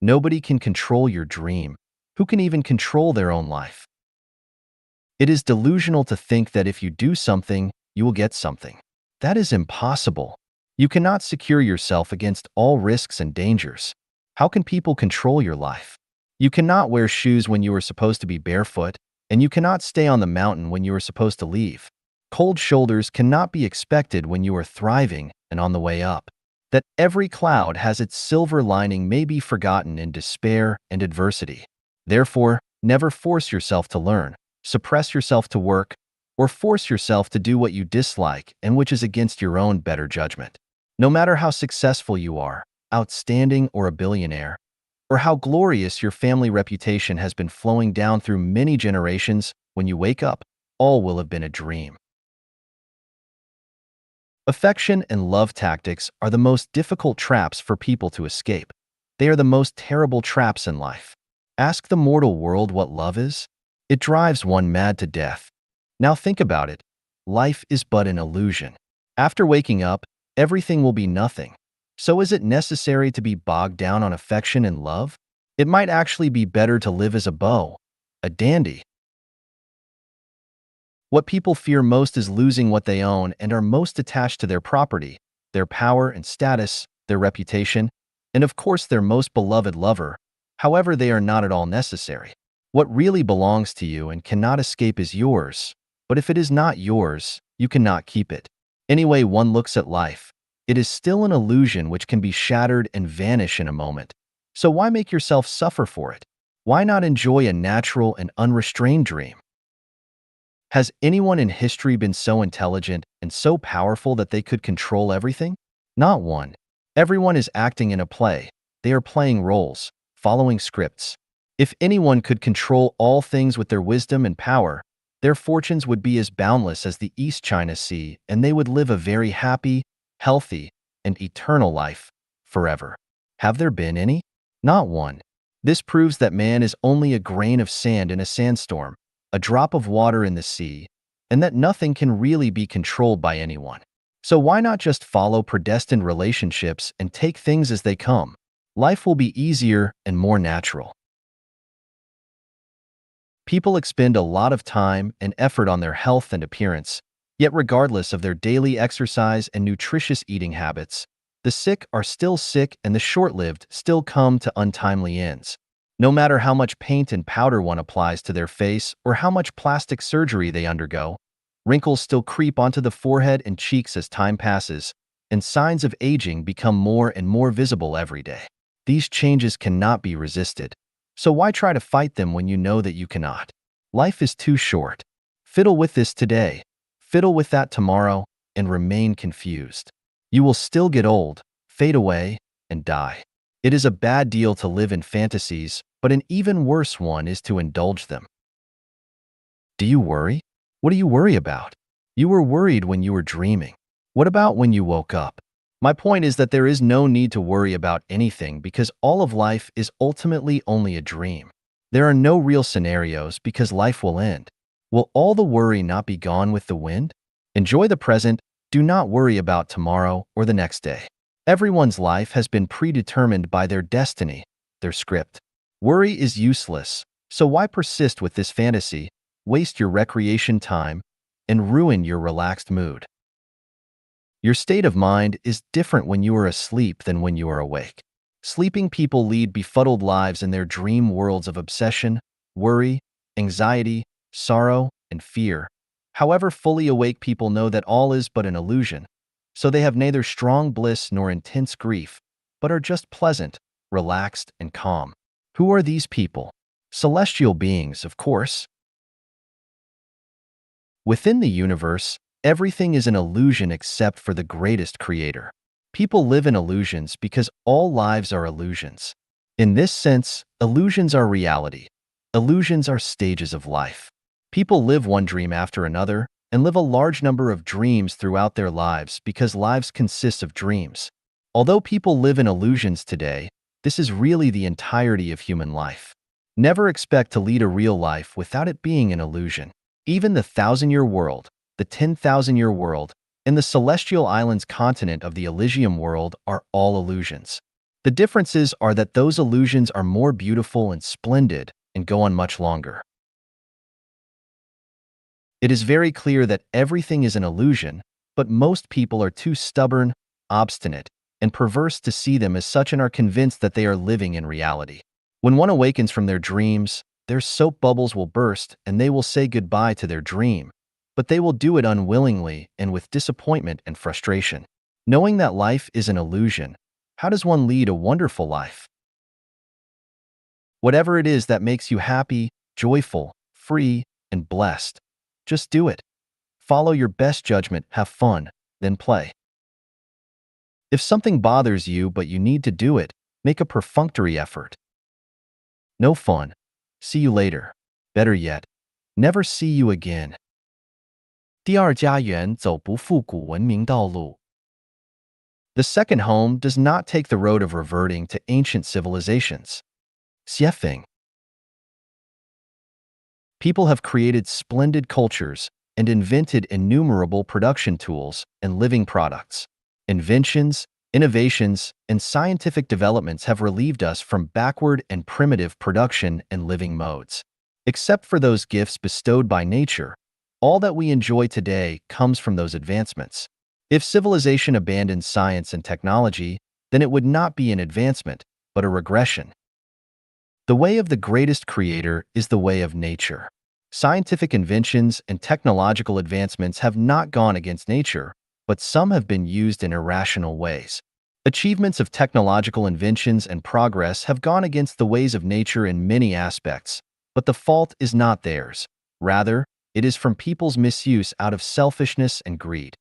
Nobody can control your dream. Who can even control their own life? It is delusional to think that if you do something, you will get something. That is impossible. You cannot secure yourself against all risks and dangers. How can people control your life? You cannot wear shoes when you are supposed to be barefoot, and you cannot stay on the mountain when you are supposed to leave. Cold shoulders cannot be expected when you are thriving and on the way up. That every cloud has its silver lining may be forgotten in despair and adversity. Therefore, never force yourself to learn, suppress yourself to work, or force yourself to do what you dislike and which is against your own better judgment. No matter how successful you are, outstanding or a billionaire, or how glorious your family reputation has been flowing down through many generations, when you wake up, all will have been a dream. Affection and love tactics are the most difficult traps for people to escape. They are the most terrible traps in life. Ask the mortal world what love is. It drives one mad to death. Now think about it. Life is but an illusion. After waking up, everything will be nothing. So is it necessary to be bogged down on affection and love? It might actually be better to live as a beau, a dandy, What people fear most is losing what they own and are most attached to their property, their power and status, their reputation, and of course their most beloved lover. However, they are not at all necessary. What really belongs to you and cannot escape is yours, but if it is not yours, you cannot keep it. Any way one looks at life, it is still an illusion which can be shattered and vanish in a moment. So why make yourself suffer for it? Why not enjoy a natural and unrestrained dream? Has anyone in history been so intelligent and so powerful that they could control everything? Not one. Everyone is acting in a play. They are playing roles, following scripts. If anyone could control all things with their wisdom and power, their fortunes would be as boundless as the East China Sea, and they would live a very happy, healthy, and eternal life forever. Have there been any? Not one. This proves that man is only a grain of sand in a sandstorm, a drop of water in the sea, and that nothing can really be controlled by anyone. So why not just follow predestined relationships and take things as they come? Life will be easier and more natural. People expend a lot of time and effort on their health and appearance, yet regardless of their daily exercise and nutritious eating habits, the sick are still sick and the short-lived still come to untimely ends. No matter how much paint and powder one applies to their face or how much plastic surgery they undergo, wrinkles still creep onto the forehead and cheeks as time passes, and signs of aging become more and more visible every day. These changes cannot be resisted, so why try to fight them when you know that you cannot? Life is too short. Fiddle with this today, fiddle with that tomorrow, and remain confused. You will still get old, fade away, and die. It is a bad deal to live in fantasies, but an even worse one is to indulge them. Do you worry? What do you worry about? You were worried when you were dreaming. What about when you woke up? My point is that there is no need to worry about anything because all of life is ultimately only a dream. There are no real scenarios because life will end. Will all the worry not be gone with the wind? Enjoy the present. Do not worry about tomorrow or the next day. Everyone's life has been predetermined by their destiny, their script. Worry is useless, so why persist with this fantasy, waste your recreation time, and ruin your relaxed mood? Your state of mind is different when you are asleep than when you are awake. Sleeping people lead befuddled lives in their dream worlds of obsession, worry, anxiety, sorrow, and fear. However, fully awake people know that all is but an illusion, so they have neither strong bliss nor intense grief, but are just pleasant, relaxed, and calm. Who are these people? Celestial beings, of course. Within the universe, everything is an illusion except for the greatest creator. People live in illusions because all lives are illusions. In this sense, illusions are reality. Illusions are stages of life. People live one dream after another and live a large number of dreams throughout their lives because lives consist of dreams. Although people live in illusions today, this is really the entirety of human life. Never expect to lead a real life without it being an illusion. Even the 1,000-year world, the 10,000-year world, and the celestial islands continent of the Elysium world are all illusions. The differences are that those illusions are more beautiful and splendid and go on much longer. It is very clear that everything is an illusion, but most people are too stubborn, obstinate, and perverse to see them as such and are convinced that they are living in reality. When one awakens from their dreams, their soap bubbles will burst and they will say goodbye to their dream, but they will do it unwillingly and with disappointment and frustration. Knowing that life is an illusion, how does one lead a wonderful life? Whatever it is that makes you happy, joyful, free, and blessed, just do it. Follow your best judgment, have fun, then play. If something bothers you but you need to do it, make a perfunctory effort. No fun. See you later. Better yet, never see you again. 第二家园走不复古文明道路。 The second home does not take the road of reverting to ancient civilizations. Xiefeng. People have created splendid cultures and invented innumerable production tools and living products. Inventions, innovations, and scientific developments have relieved us from backward and primitive production and living modes. Except for those gifts bestowed by nature, All that we enjoy today comes from those advancements. If civilization abandoned science and technology, then it would not be an advancement, but a regression. The way of the greatest creator is the way of nature. Scientific inventions and technological advancements have not gone against nature, but some have been used in irrational ways. Achievements of technological inventions and progress have gone against the ways of nature in many aspects, but the fault is not theirs. Rather, it is from people's misuse out of selfishness and greed.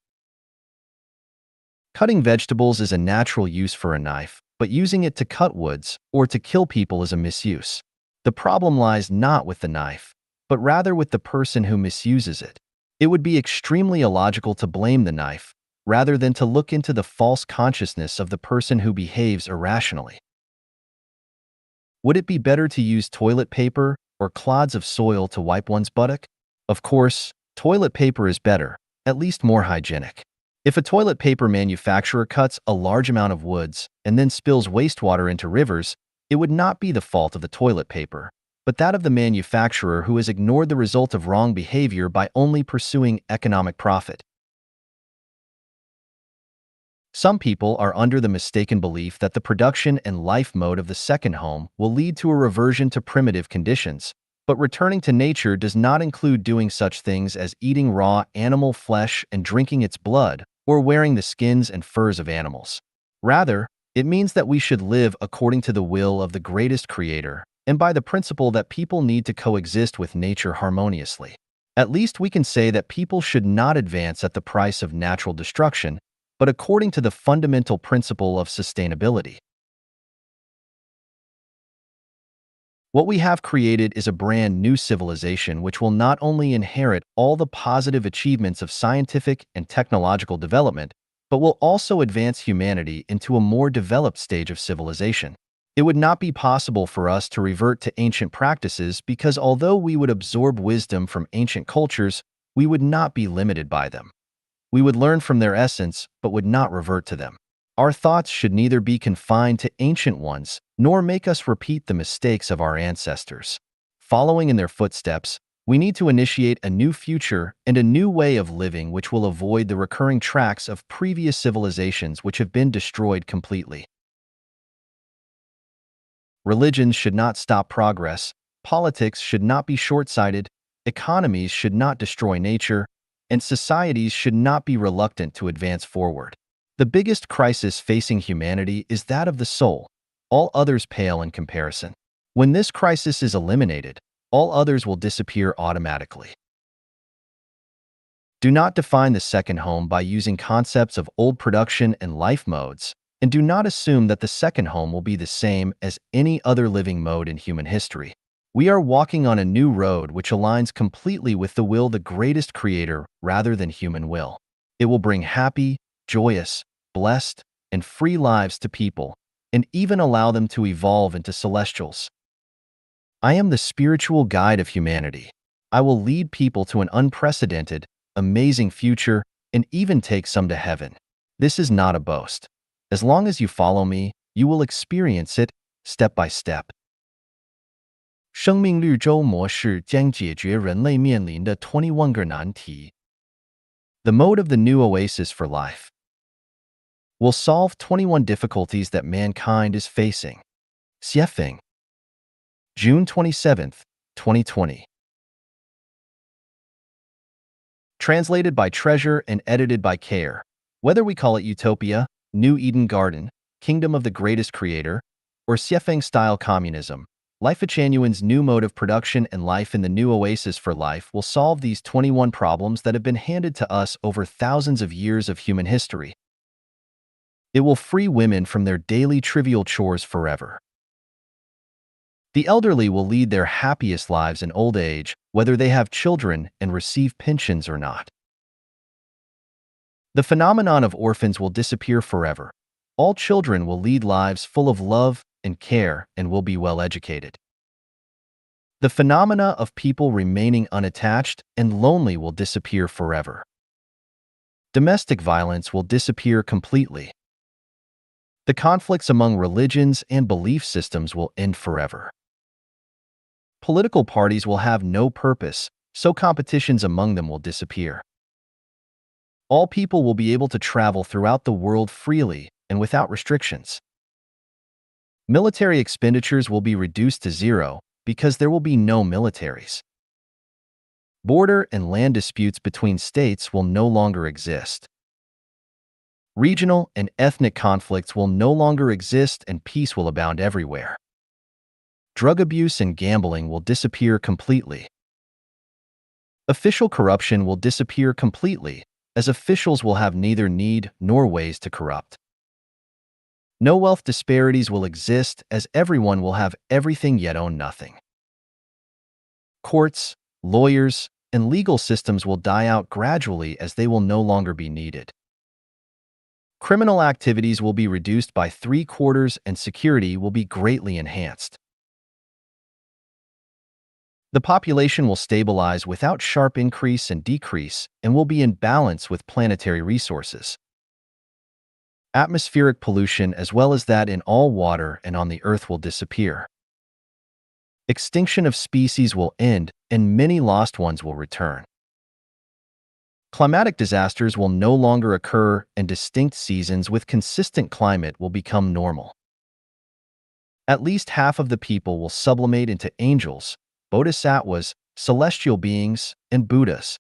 Cutting vegetables is a natural use for a knife, but using it to cut woods or to kill people is a misuse. The problem lies not with the knife, but rather with the person who misuses it. It would be extremely illogical to blame the knife, rather than to look into the false consciousness of the person who behaves irrationally. Would it be better to use toilet paper or clods of soil to wipe one's buttock? Of course, toilet paper is better, at least more hygienic. If a toilet paper manufacturer cuts a large amount of woods and then spills wastewater into rivers, it would not be the fault of the toilet paper, but that of the manufacturer who has ignored the result of wrong behavior by only pursuing economic profit. Some people are under the mistaken belief that the production and life mode of the second home will lead to a reversion to primitive conditions, but returning to nature does not include doing such things as eating raw animal flesh and drinking its blood, or wearing the skins and furs of animals. Rather, it means that we should live according to the will of the greatest creator, and by the principle that people need to coexist with nature harmoniously. At least we can say that people should not advance at the price of natural destruction, but according to the fundamental principle of sustainability. What we have created is a brand new civilization which will not only inherit all the positive achievements of scientific and technological development, but will also advance humanity into a more developed stage of civilization. It would not be possible for us to revert to ancient practices because although we would absorb wisdom from ancient cultures, we would not be limited by them. We would learn from their essence, but would not revert to them. Our thoughts should neither be confined to ancient ones, nor make us repeat the mistakes of our ancestors. Following in their footsteps, we need to initiate a new future and a new way of living which will avoid the recurring tracks of previous civilizations which have been destroyed completely. Religions should not stop progress, politics should not be short-sighted, economies should not destroy nature, and societies should not be reluctant to advance forward. The biggest crisis facing humanity is that of the soul. All others pale in comparison. When this crisis is eliminated, all others will disappear automatically. Do not define the second home by using concepts of old production and life modes, and do not assume that the second home will be the same as any other living mode in human history. We are walking on a new road which aligns completely with the will of the greatest creator rather than human will. It will bring happy, joyous, blessed, and free lives to people, and even allow them to evolve into celestials. I am the spiritual guide of humanity. I will lead people to an unprecedented, amazing future and even take some to heaven. This is not a boast. As long as you follow me, you will experience it step by step. 生命绿洲模式将解决人类面临的21个难题。The mode of the new oasis for life will solve 21 difficulties that mankind is facing. Xiefeng, June 27, 2020. Translated by Treasure and edited by Care. Whether we call it Utopia, New Eden Garden, Kingdom of the Greatest Creator, or Xiefeng-style communism, Life Genuine's new mode of production and life in the new oasis for life will solve these 21 problems that have been handed to us over thousands of years of human history. It will free women from their daily trivial chores forever. The elderly will lead their happiest lives in old age, whether they have children and receive pensions or not. The phenomenon of orphans will disappear forever. All children will lead lives full of love and care and will be well educated. The phenomena of people remaining unattached and lonely will disappear forever. Domestic violence will disappear completely. The conflicts among religions and belief systems will end forever. Political parties will have no purpose, so competitions among them will disappear. All people will be able to travel throughout the world freely and without restrictions. Military expenditures will be reduced to zero because there will be no militaries. Border and land disputes between states will no longer exist. Regional and ethnic conflicts will no longer exist and peace will abound everywhere. Drug abuse and gambling will disappear completely. Official corruption will disappear completely, as officials will have neither need nor ways to corrupt. No wealth disparities will exist as everyone will have everything yet own nothing. Courts, lawyers, and legal systems will die out gradually as they will no longer be needed. Criminal activities will be reduced by 3/4 and security will be greatly enhanced. The population will stabilize without sharp increase and decrease and will be in balance with planetary resources. Atmospheric pollution as well as that in all water and on the earth will disappear. Extinction of species will end and many lost ones will return. Climatic disasters will no longer occur and distinct seasons with consistent climate will become normal. At least half of the people will sublimate into angels, bodhisattvas, celestial beings, and Buddhas.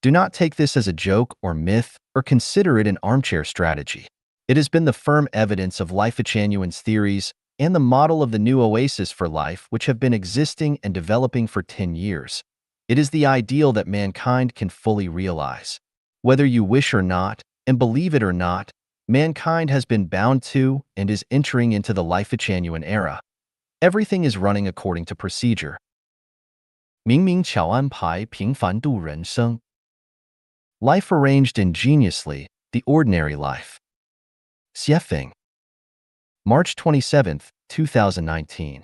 Do not take this as a joke or myth or consider it an armchair strategy. It has been the firm evidence of Life-Echanuan's theories and the model of the new oasis for life which have been existing and developing for 10 years. It is the ideal that mankind can fully realize. Whether you wish or not, and believe it or not, mankind has been bound to and is entering into the Life-Echanuan era. Everything is running according to procedure. 明明巧安排平凡度人生. Life arranged ingeniously, the ordinary life. Xiefeng. March 27, 2019.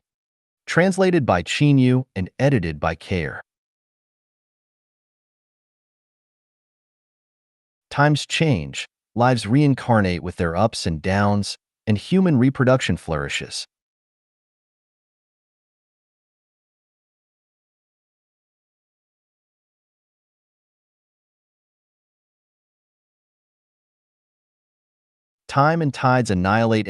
Translated by Qinyu and edited by Care. Times change, lives reincarnate with their ups and downs, and human reproduction flourishes. Time and tides annihilate